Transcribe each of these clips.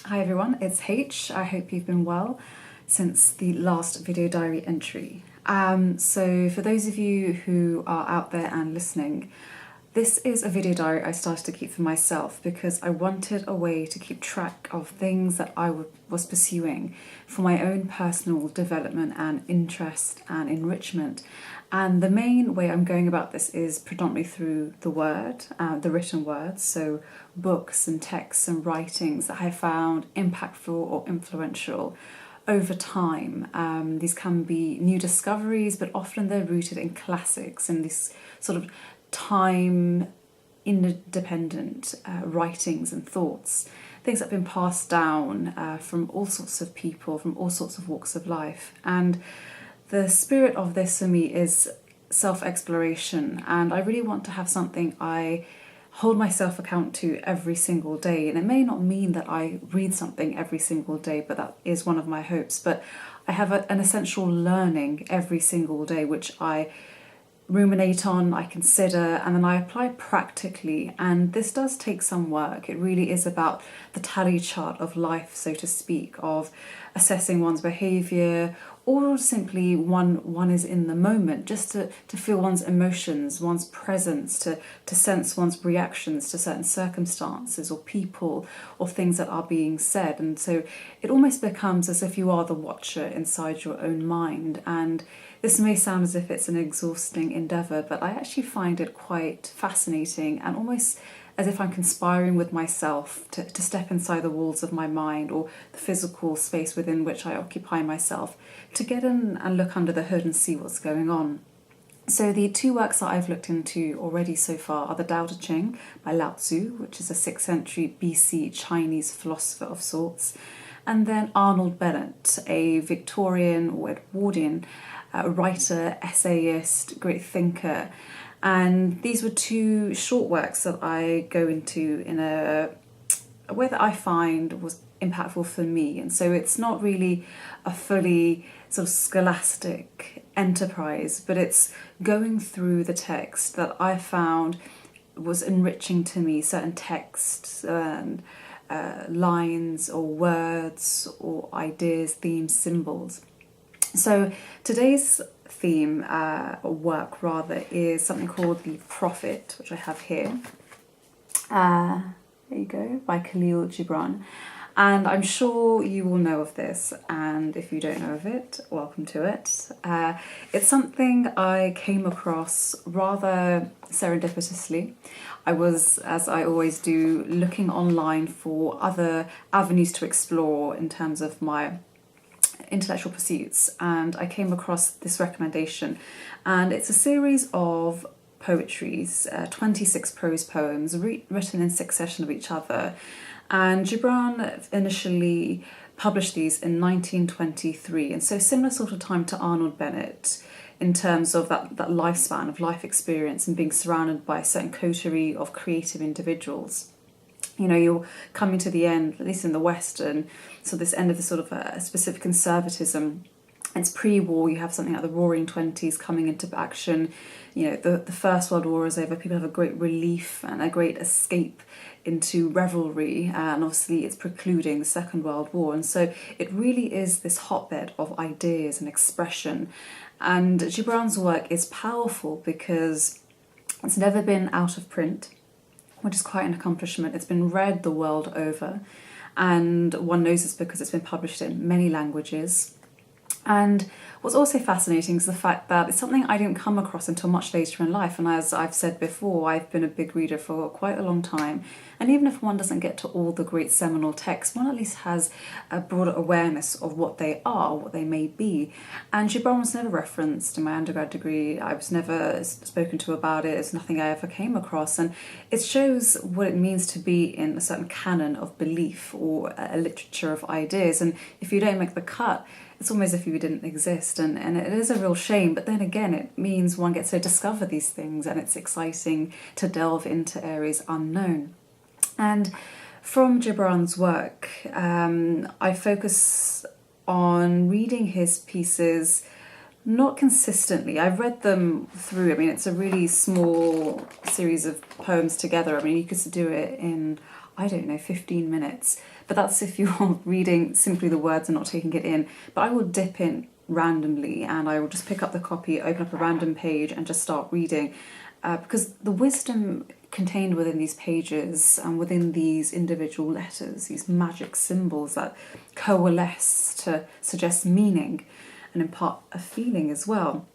Hi everyone, it's H. I hope you've been well since the last video diary entry. So for those of you who are out there and listening, this is a video diary I started to keep for myself because I wanted a way to keep track of things that I was pursuing for my own personal development and interest and enrichment. And the main way I'm going about this is predominantly through the word, the written words, so books and texts and writings that I found impactful or influential over time. These can be new discoveries, but often they're rooted in classics and these sort of time independent writings and thoughts, things that have been passed down from all sorts of people, from all sorts of walks of life. And the spirit of this for me is self-exploration, and I really want to have something I hold myself account to every single day. And it may not mean that I read something every single day, but that is one of my hopes. But I have an essential learning every single day, which I ruminate on, I consider, and then I apply practically. And this does take some work. It really is about the tally chart of life, so to speak, of assessing one's behaviour, or simply one is in the moment, just to feel one's emotions, one's presence, to sense one's reactions to certain circumstances or people or things that are being said. And so it almost becomes as if you are the watcher inside your own mind. And this may sound as if it's an exhausting endeavour, but I actually find it quite fascinating and almost as if I'm conspiring with myself to step inside the walls of my mind or the physical space within which I occupy myself, to get in and look under the hood and see what's going on. So the two works that I've looked into already so far are the Tao Te Ching by Lao Tzu, which is a 6th century BC Chinese philosopher of sorts, and then Arnold Bennett, a Victorian or Edwardian writer, essayist, great thinker. And these were two short works that I go into in a way that I find was impactful for me. And so it's not really a fully sort of scholastic enterprise, but it's going through the text that I found was enriching to me, certain texts and lines or words or ideas, themes, symbols. So today's theme, or work rather, is something called The Prophet, which I have here. There you go, by Khalil Gibran. And I'm sure you will know of this, and if you don't know of it, welcome to it. It's something I came across rather serendipitously. I was, as I always do, looking online for other avenues to explore in terms of my intellectual pursuits, and I came across this recommendation, and it's a series of poetries, 26 prose poems written in succession of each other. And Gibran initially published these in 1923, and so similar sort of time to Arnold Bennett in terms of that lifespan of life experience and being surrounded by a certain coterie of creative individuals. You know, you're coming to the end, at least in the West, and so this end of the sort of a specific conservatism. It's pre-war, you have something like the Roaring Twenties coming into action. You know, the First World War is over, people have a great relief and a great escape into revelry, and obviously it's precluding the Second World War. And so it really is this hotbed of ideas and expression. And Gibran's work is powerful because it's never been out of print, which is quite an accomplishment. It's been read the world over, and one knows this because it's been published in many languages. And what's also fascinating is the fact that it's something I didn't come across until much later in life. And as I've said before, I've been a big reader for quite a long time. And even if one doesn't get to all the great seminal texts, one at least has a broader awareness of what they are, what they may be. And Gibran was never referenced in my undergrad degree. I was never spoken to about it. It's nothing I ever came across. And it shows what it means to be in a certain canon of belief or a literature of ideas. And if you don't make the cut, it's almost as if you didn't exist, and it is a real shame. But then again, it means one gets to discover these things, and it's exciting to delve into areas unknown. And from Gibran's work, I focus on reading his pieces not consistently. I've read them through. I mean, it's a really small series of poems together. I mean, you could do it in I don't know, 15 minutes. But that's if you're reading simply the words and not taking it in. But I will dip in randomly and I will just pick up the copy, open up a random page and just start reading. Because the wisdom contained within these pages and within these individual letters, these magic symbols that coalesce to suggest meaning and impart a feeling as well,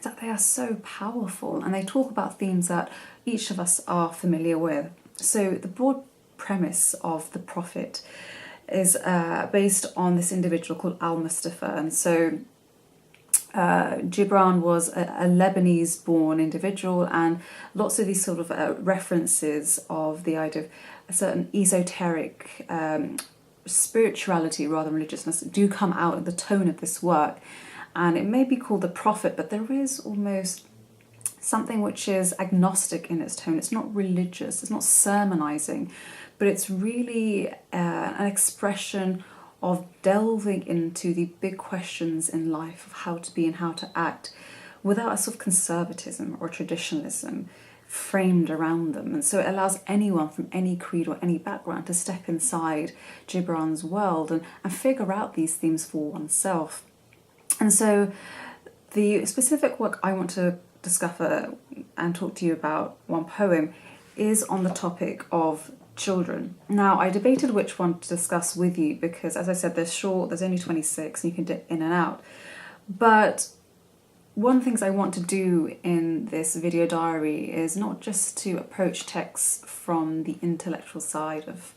that they are so powerful, and they talk about themes that each of us are familiar with. So the broad premise of the Prophet is based on this individual called Al-Mustafa. And so Gibran was a Lebanese-born individual, and lots of these sort of references of the idea of a certain esoteric spirituality rather than religiousness do come out in the tone of this work. And it may be called the Prophet, but there is almost something which is agnostic in its tone. It's not religious, it's not sermonizing, but it's really an expression of delving into the big questions in life of how to be and how to act without a sort of conservatism or traditionalism framed around them. And so it allows anyone from any creed or any background to step inside Gibran's world and figure out these themes for oneself. And so the specific work I want to discover and talk to you about, one poem, is on the topic of children. Now, I debated which one to discuss with you because, as I said, they're short, there's only 26 and you can dip in and out. But one of the things I want to do in this video diary is not just to approach texts from the intellectual side of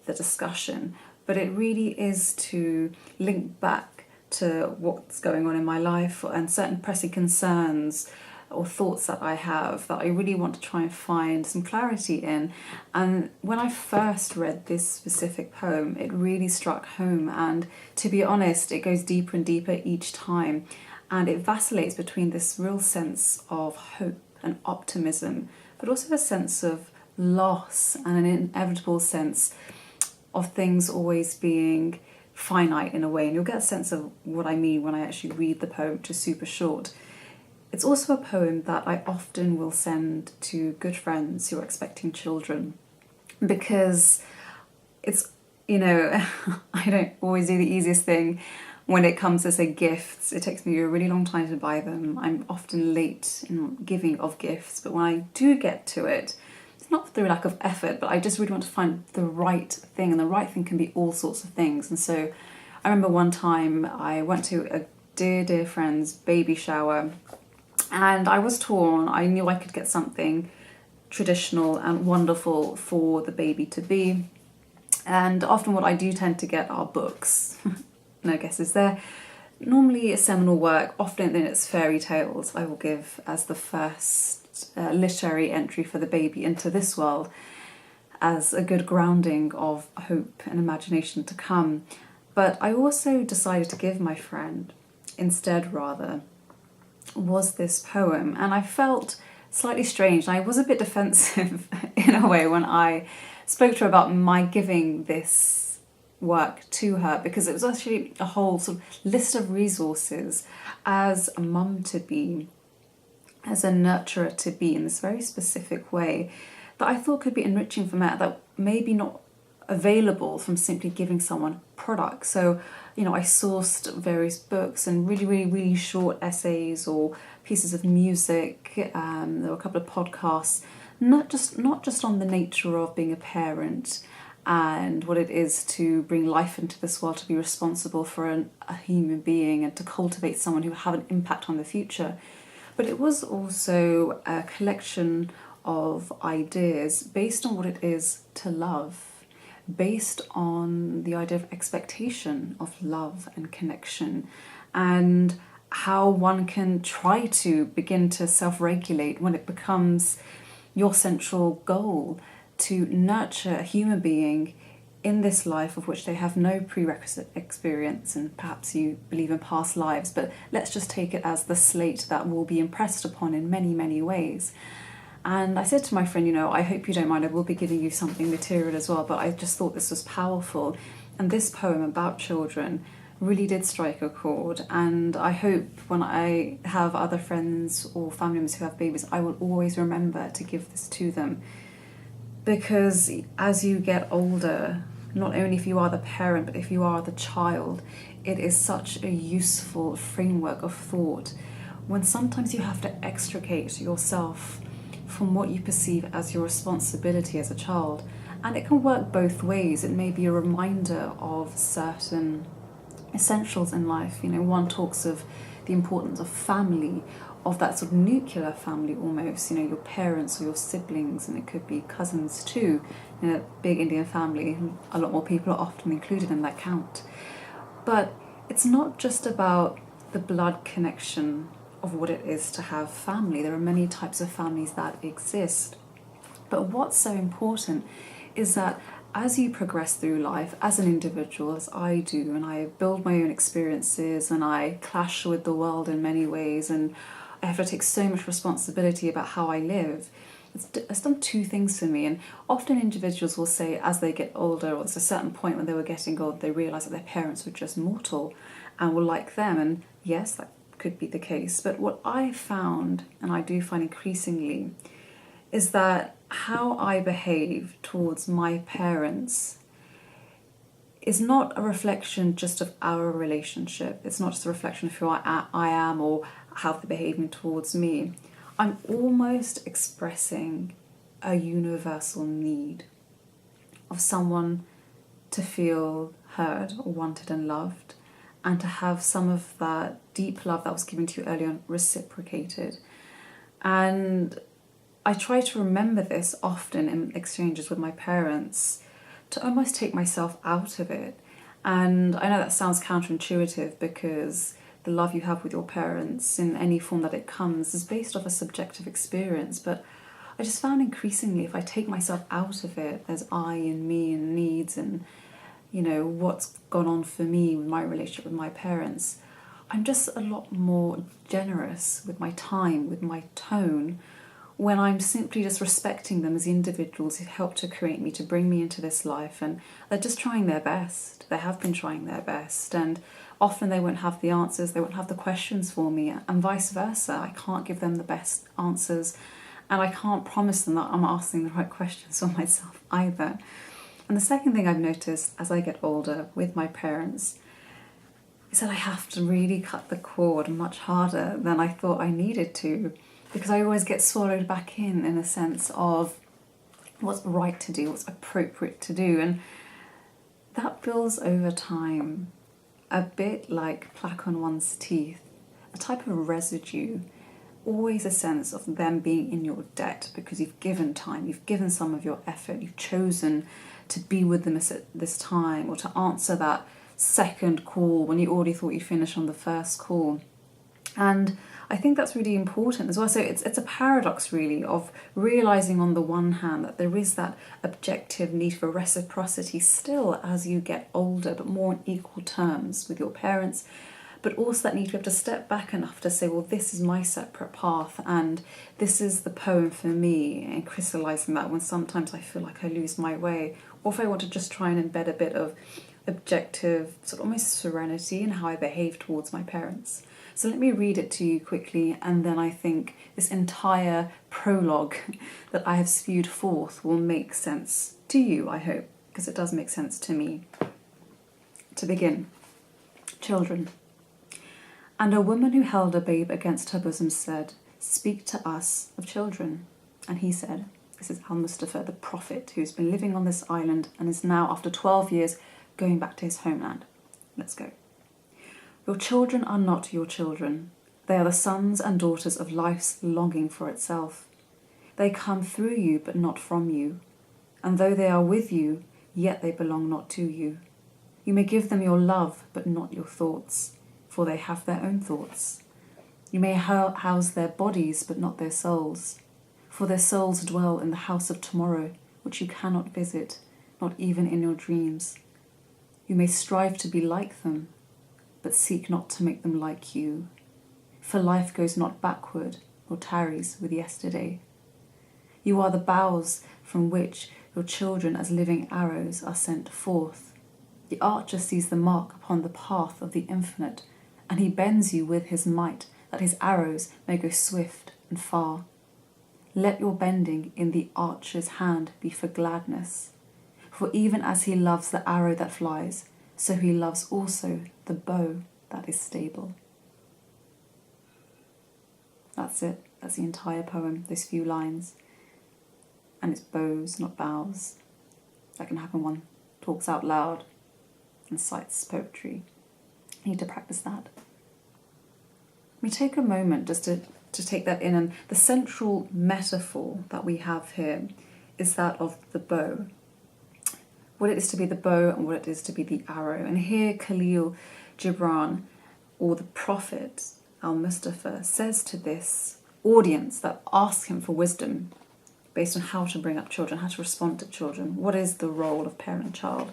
the discussion, but it really is to link back to what's going on in my life and certain pressing concerns or thoughts that I have that I really want to try and find some clarity in. And when I first read this specific poem, it really struck home, and to be honest, it goes deeper and deeper each time, and it vacillates between this real sense of hope and optimism, but also a sense of loss and an inevitable sense of things always being finite in a way. And you'll get a sense of what I mean when I actually read the poem, which is super short. It's also a poem that I often will send to good friends who are expecting children, because it's, you know, I don't always do the easiest thing when it comes to, say, gifts. It takes me a really long time to buy them. I'm often late in giving of gifts, but when I do get to it, it's not through lack of effort, but I just really want to find the right thing, and the right thing can be all sorts of things. And so I remember one time I went to a dear friend's baby shower, and I was torn. I knew I could get something traditional and wonderful for the baby to be. And often what I do tend to get are books. No guesses there. Normally a seminal work, often in its fairy tales, I will give as the first literary entry for the baby into this world, as a good grounding of hope and imagination to come. But I also decided to give my friend, instead rather, was this poem, and I felt slightly strange. I was a bit defensive in a way when I spoke to her about my giving this work to her, because it was actually a whole sort of list of resources as a mum to be, as a nurturer to be, in this very specific way that I thought could be enriching for me, that maybe not available from simply giving someone products. So, you know, I sourced various books and really short essays or pieces of music. There were a couple of podcasts, not just on the nature of being a parent and what it is to bring life into this world, to be responsible for a human being and to cultivate someone who will have an impact on the future. But it was also a collection of ideas based on what it is to love, based on the idea of expectation of love and connection, and how one can try to begin to self-regulate when it becomes your central goal to nurture a human being in this life of which they have no prerequisite experience, and perhaps you believe in past lives, but let's just take it as the slate that will be impressed upon in many ways. And I said to my friend, you know, I hope you don't mind, I will be giving you something material as well, but I just thought this was powerful. And this poem about children really did strike a chord. And I hope when I have other friends or family members who have babies, I will always remember to give this to them. Because as you get older, not only if you are the parent, but if you are the child, it is such a useful framework of thought when sometimes you have to extricate yourself from what you perceive as your responsibility as a child. And it can work both ways. It may be a reminder of certain essentials in life. You know, one talks of the importance of family, of that sort of nuclear family almost, you know, your parents or your siblings, and it could be cousins too. In a big Indian family, a lot more people are often included in that count. But it's not just about the blood connection of what it is to have family. There are many types of families that exist. But what's so important is that as you progress through life as an individual, as I do, and I build my own experiences and I clash with the world in many ways, and I have to take so much responsibility about how I live, it's done two things for me. And often individuals will say as they get older, or there's a certain point when they were getting old, they realise that their parents were just mortal and were like them. And yes, that could be the case. But what I found, and I do find increasingly, is that how I behave towards my parents is not a reflection just of our relationship. It's not just a reflection of who I am or how they're behaving towards me. I'm almost expressing a universal need of someone to feel heard or wanted and loved, and to have some of that deep love that was given to you earlier on reciprocated. And I try to remember this often in exchanges with my parents, to almost take myself out of it. And I know that sounds counterintuitive, because the love you have with your parents in any form that it comes is based off a subjective experience. But I just found increasingly, if I take myself out of it, there's I and me and needs and, you know, what's gone on for me with my relationship with my parents, I'm just a lot more generous with my time, with my tone, when I'm simply just respecting them as individuals who helped to create me, to bring me into this life, and they're just trying their best. They have been trying their best, and often they won't have the answers, they won't have the questions for me, and vice versa. I can't give them the best answers, and I can't promise them that I'm asking the right questions for myself either. And the second thing I've noticed as I get older with my parents is that I have to really cut the cord much harder than I thought I needed to, because I always get swallowed back in a sense of what's right to do, what's appropriate to do. And that builds over time, a bit like plaque on one's teeth, a type of residue, always a sense of them being in your debt, because you've given time, you've given some of your effort, you've chosen to be with them at this time, or to answer that second call when you already thought you'd finished on the first call. And I think that's really important as well. So it's a paradox, really, of realising on the one hand that there is that objective need for reciprocity still as you get older, but more on equal terms with your parents, but also that need to be able to step back enough to say, well, this is my separate path, and this is the poem for me, and crystallising that when sometimes I feel like I lose my way, or if I want to just try and embed a bit of objective, sort of almost serenity in how I behave towards my parents. So let me read it to you quickly, and then I think this entire prologue that I have spewed forth will make sense to you, I hope, because it does make sense to me. To begin, children. And a woman who held a babe against her bosom said, "Speak to us of children." And he said, this is Al-Mustafa, the prophet, who's been living on this island and is now, after 12 years, going back to his homeland. Let's go. Your children are not your children. They are the sons and daughters of life's longing for itself. They come through you, but not from you. And though they are with you, yet they belong not to you. You may give them your love, but not your thoughts, for they have their own thoughts. You may house their bodies, but not their souls, for their souls dwell in the house of tomorrow, which you cannot visit, not even in your dreams. You may strive to be like them, but seek not to make them like you, for life goes not backward, nor tarries with yesterday. You are the boughs from which your children as living arrows are sent forth. The archer sees the mark upon the path of the infinite, and he bends you with his might, that his arrows may go swift and far. Let your bending in the archer's hand be for gladness. For even as he loves the arrow that flies, so he loves also the bow that is stable. That's it. That's the entire poem, those few lines. And it's bows, not bows. That can happen when one talks out loud and cites poetry. I need to practice that. We take a moment just to take that in, and the central metaphor that we have here is that of the bow. What it is to be the bow and what it is to be the arrow. And here Khalil Gibran, or the Prophet Al-Mustafa, says to this audience that asks him for wisdom based on how to bring up children, how to respond to children, what is the role of parent and child.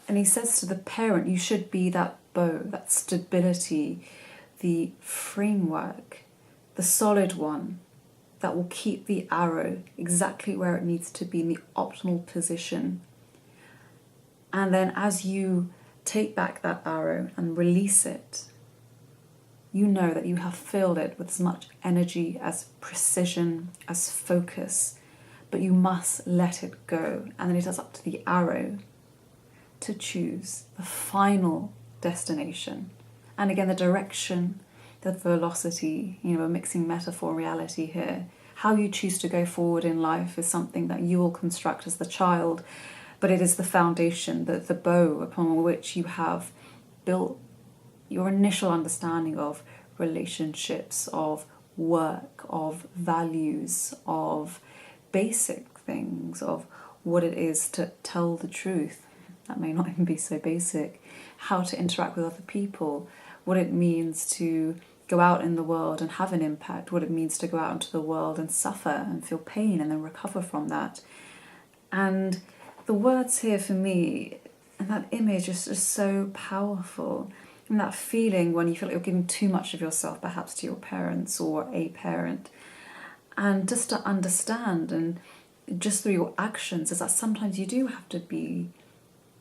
And he says to the parent, you should be that bow, that stability, the framework, the solid one that will keep the arrow exactly where it needs to be in the optimal position. And then as you take back that arrow and release it, you know that you have filled it with as much energy, as precision, as focus, but you must let it go. And then it is up to the arrow to choose the final destination. And again, the direction, the velocity, we're mixing metaphor and reality here. How you choose to go forward in life is something that you will construct as the child, but it is the foundation, the bow upon which you have built your initial understanding of relationships, of work, of values, of basic things, of what it is to tell the truth. That may not even be so basic. How to interact with other people, what it means to go out in the world and have an impact, what it means to go out into the world and suffer and feel pain and then recover from that. And the words here for me, and that image is just so powerful. And that feeling when you feel like you're giving too much of yourself, perhaps to your parents or a parent. And just to understand, and just through your actions, is that sometimes you do have to be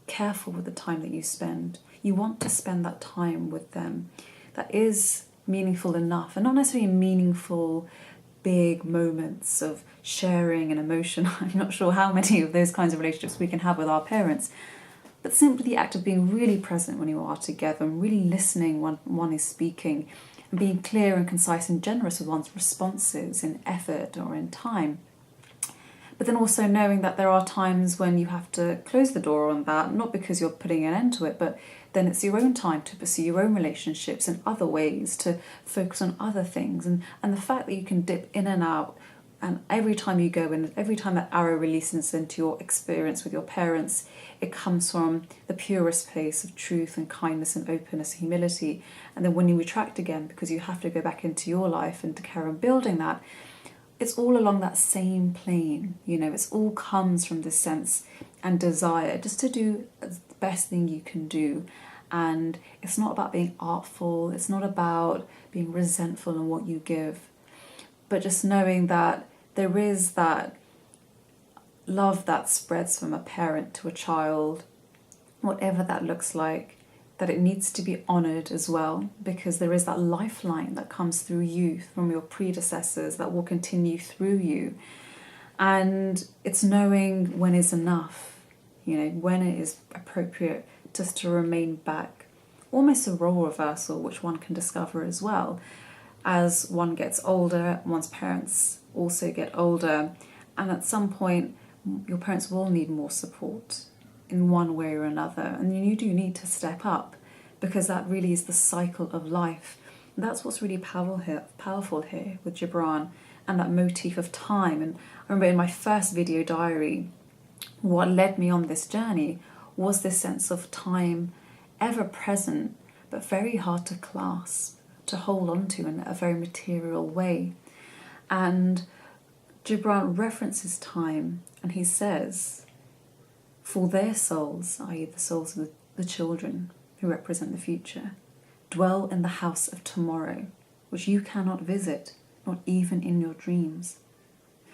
careful with the time that you spend. You want to spend that time with them that is meaningful enough, and not necessarily meaningful big moments of sharing and emotion. I'm not sure how many of those kinds of relationships we can have with our parents, but simply the act of being really present when you are together and really listening when one is speaking, and being clear and concise and generous with one's responses in effort or in time. But then also knowing that there are times when you have to close the door on that, not because you're putting an end to it, but then it's your own time to pursue your own relationships in other ways, to focus on other things. And the fact that you can dip in and out, and every time you go in, every time that arrow releases into your experience with your parents, it comes from the purest place of truth and kindness and openness and humility. And then when you retract again, because you have to go back into your life and to carry on building that, it's all along that same plane. It's all comes from this sense and desire just to do the best thing you can do. And it's not about being artful, it's not about being resentful in what you give, but just knowing that there is that love that spreads from a parent to a child, whatever that looks like, that it needs to be honoured as well, because there is that lifeline that comes through you from your predecessors that will continue through you. And it's knowing when is enough, when it is appropriate just to remain back. Almost a role reversal, which one can discover as well. As one gets older, one's parents also get older, and at some point your parents will need more support in one way or another, and you do need to step up, because that really is the cycle of life. And that's what's really powerful here with Gibran, and that motif of time. And I remember in my first video diary, what led me on this journey was this sense of time, ever present but very hard to clasp, to hold on to in a very material way. And Gibran references time, and he says, for their souls, i.e. the souls of the children who represent the future, dwell in the house of tomorrow, which you cannot visit, not even in your dreams.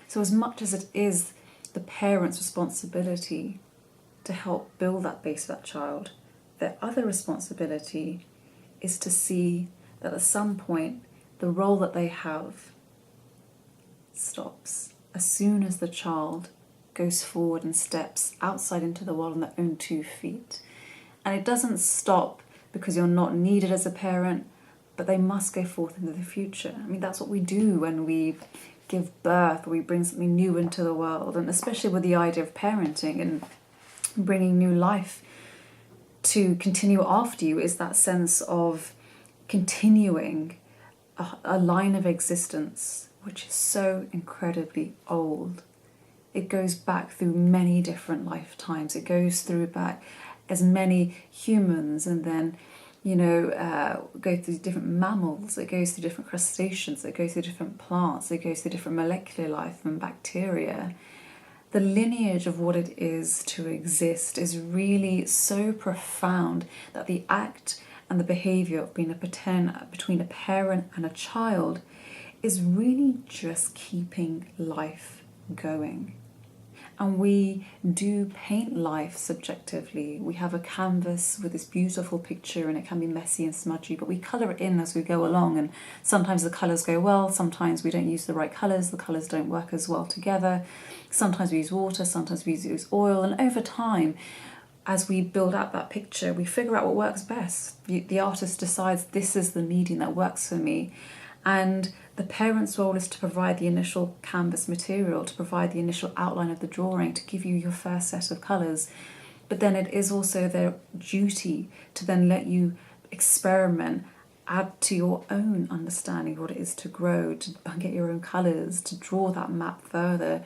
So as much as it is the parent's responsibility to help build that base of that child, their other responsibility is to see that at some point the role that they have stops. as soon as the child goes forward and steps outside into the world on their own 2 feet. And it doesn't stop because you're not needed as a parent, but they must go forth into the future. I mean, that's what we do when we give birth or we bring something new into the world, and especially with the idea of parenting and bringing new life to continue after you, is that sense of continuing a line of existence which is so incredibly old. It goes back through many different lifetimes. It goes through back as many humans, and then go through different mammals, it goes through different crustaceans, it goes through different plants, it goes through different molecular life and bacteria. The lineage of what it is to exist is really so profound that the act and the behaviour of being between a parent and a child is really just keeping life going. And we do paint life subjectively. We have a canvas with this beautiful picture, and it can be messy and smudgy, but we colour it in as we go along, and sometimes the colours go well, sometimes we don't use the right colours, the colours don't work as well together. Sometimes we use water, sometimes we use oil, and over time, as we build out that picture, we figure out what works best. The artist decides, this is the medium that works for me. And the parent's role is to provide the initial canvas material, to provide the initial outline of the drawing, to give you your first set of colours. But then it is also their duty to then let you experiment, add to your own understanding of what it is to grow, to get your own colours, to draw that map further,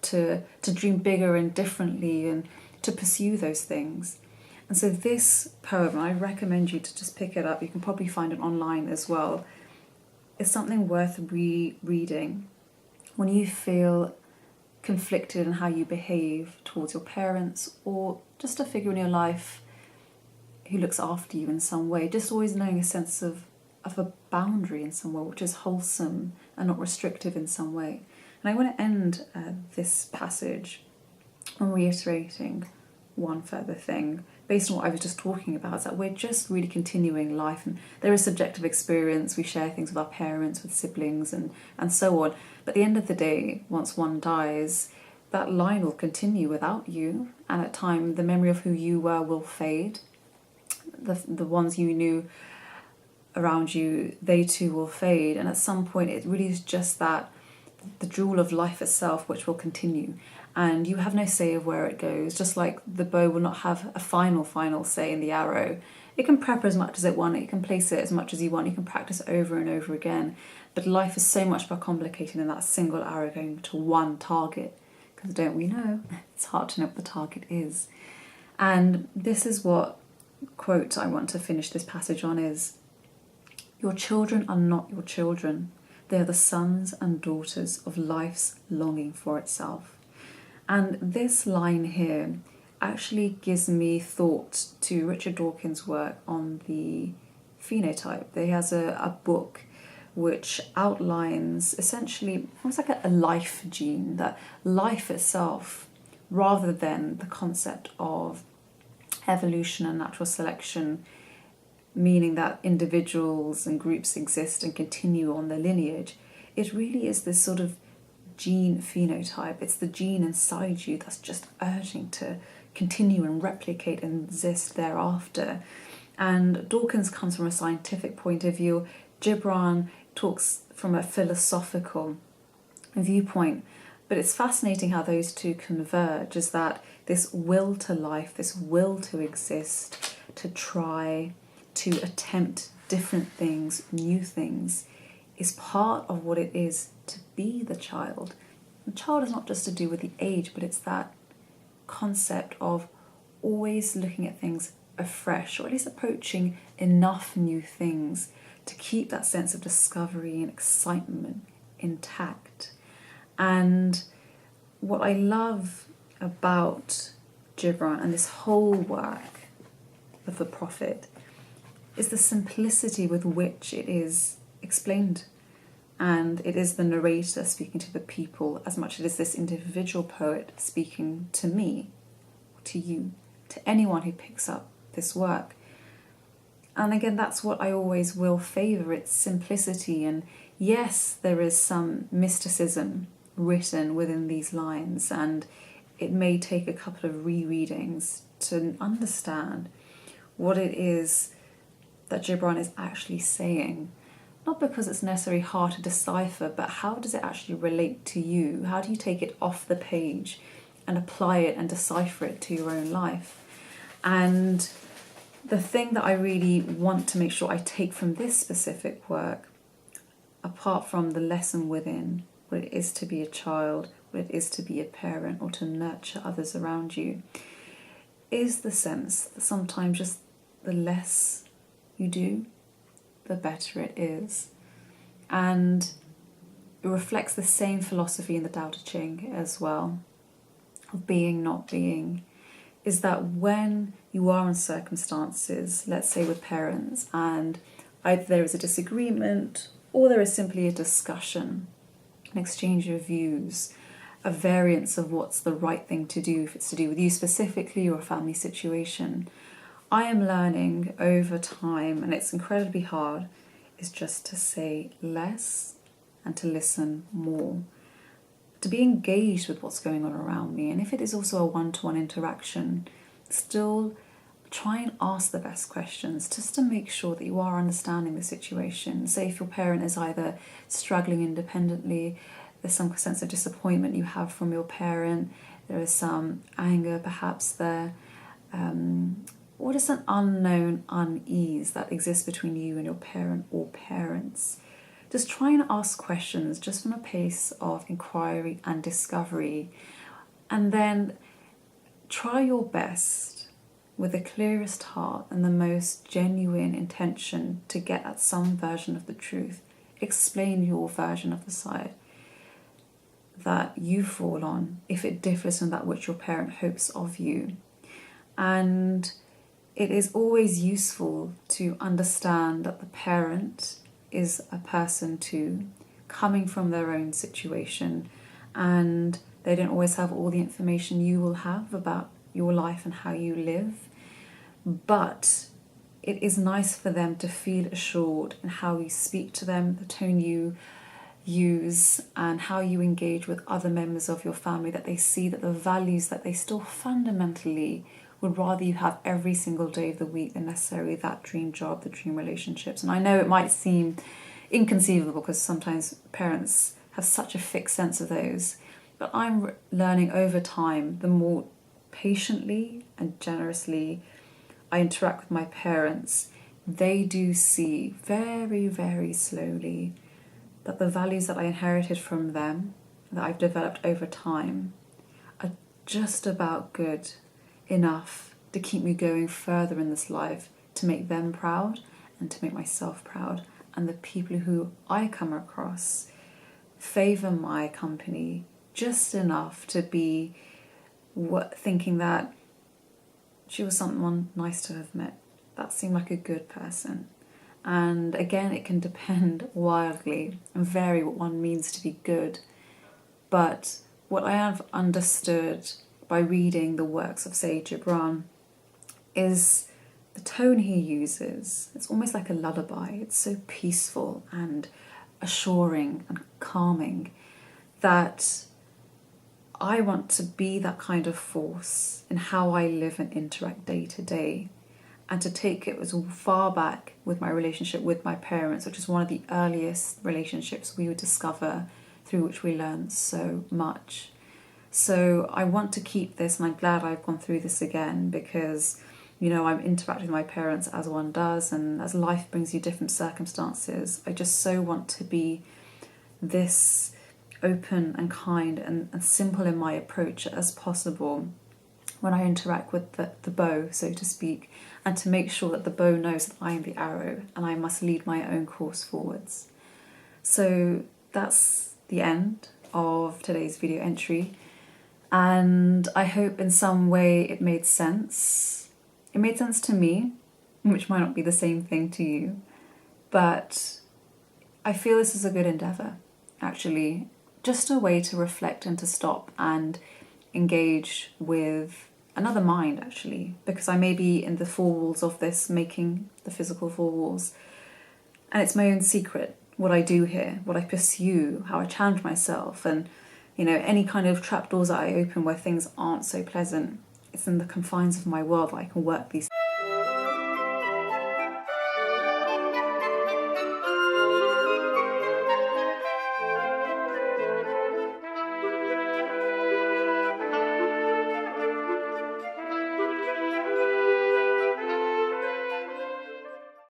to dream bigger and differently, and to pursue those things. And so this poem, I recommend you to just pick it up. You can probably find it online as well. It's something worth rereading when you feel conflicted in how you behave towards your parents, or just a figure in your life who looks after you in some way. Just always knowing a sense of a boundary in some way, which is wholesome and not restrictive in some way. And I want to end this passage on reiterating one further thing based on what I was just talking about, is that we're just really continuing life, and there is subjective experience. We share things with our parents, with siblings, and so on. But at the end of the day, once one dies, that line will continue without you, and at time the memory of who you were will fade. The ones you knew around you, they too will fade, and at some point it really is just that the jewel of life itself which will continue, and you have no say of where it goes. Just like the bow will not have a final say in the arrow. It can prep as much as it wants, it can place it as much as you want, you can practice over and over again, but life is so much more complicated than that single arrow going to one target, because don't we know, it's hard to know what the target is. And this is what quote I want to finish this passage on is, "Your children are not your children. They are the sons and daughters of life's longing for itself." And this line here actually gives me thought to Richard Dawkins' work on the phenotype. He has a book which outlines essentially almost like a life gene, that life itself, rather than the concept of evolution and natural selection, meaning that individuals and groups exist and continue on their lineage, it really is this sort of gene phenotype. It's the gene inside you that's just urging to continue and replicate and exist thereafter. And Dawkins comes from a scientific point of view. Gibran talks from a philosophical viewpoint. But it's fascinating how those two converge, is that this will to life, this will to exist, to try, to attempt different things, new things, is part of what it is to be the child. The child is not just to do with the age, but it's that concept of always looking at things afresh, or at least approaching enough new things to keep that sense of discovery and excitement intact. And what I love about Gibran and this whole work of the Prophet is the simplicity with which it is explained. And it is the narrator speaking to the people as much as it is this individual poet speaking to me, to you, to anyone who picks up this work. And again, that's what I always will favour, its simplicity. And yes, there is some mysticism written within these lines, and it may take a couple of rereadings to understand what it is that Gibran is actually saying. Not because it's necessarily hard to decipher, but how does it actually relate to you? How do you take it off the page and apply it and decipher it to your own life? And the thing that I really want to make sure I take from this specific work, apart from the lesson within, what it is to be a child, what it is to be a parent, or to nurture others around you, is the sense that sometimes just the less you do, the better it is. And it reflects the same philosophy in the Tao Te Ching as well, of being, not being, is that when you are in circumstances, let's say with parents, and either there is a disagreement or there is simply a discussion, an exchange of views, a variance of what's the right thing to do, if it's to do with you specifically or a family situation, I am learning over time, and it's incredibly hard, is just to say less and to listen more, to be engaged with what's going on around me. And if it is also a one-to-one interaction, still try and ask the best questions just to make sure that you are understanding the situation. Say if your parent is either struggling independently, there's some sense of disappointment you have from your parent, there is some anger perhaps there, or just an unknown unease that exists between you and your parent or parents. Just try and ask questions just from a place of inquiry and discovery, and then try your best with the clearest heart and the most genuine intention to get at some version of the truth. Explain your version of the side that you fall on, if it differs from that which your parent hopes of you. And it is always useful to understand that the parent is a person too, coming from their own situation, and they don't always have all the information you will have about your life and how you live, but it is nice for them to feel assured in how you speak to them, the tone you use, and how you engage with other members of your family, that they see that the values that they still fundamentally would rather you have every single day of the week than necessarily that dream job, the dream relationships. And I know it might seem inconceivable because sometimes parents have such a fixed sense of those, but I'm learning over time, the more patiently and generously I interact with my parents, they do see very, very slowly that the values that I inherited from them, that I've developed over time, are just about good enough to keep me going further in this life, to make them proud and to make myself proud, and the people who I come across favour my company just enough to be thinking that she was someone nice to have met, that seemed like a good person. And again, it can depend wildly and vary what one means to be good, but what I have understood by reading the works of Sayyid Gibran is the tone he uses. It's almost like a lullaby. It's so peaceful and assuring and calming that I want to be that kind of force in how I live and interact day to day, and to take it as far back with my relationship with my parents, which is one of the earliest relationships we would discover, through which we learn so much. So I want to keep this, and I'm glad I've gone through this again, because I'm interacting with my parents as one does, and as life brings you different circumstances, I just so want to be this open and kind and simple in my approach as possible when I interact with the bow, so to speak, and to make sure that the bow knows that I am the arrow and I must lead my own course forwards. So that's the end of today's video entry, and I hope in some way it made sense. It made sense to me, which might not be the same thing to you, but I feel this is a good endeavour, actually. Just a way to reflect and to stop and engage with another mind, actually, because I may be in the four walls of this, making the physical four walls, and it's my own secret, what I do here, what I pursue, how I challenge myself, and any kind of trapdoors that I open where things aren't so pleasant, it's in the confines of my world that I can work these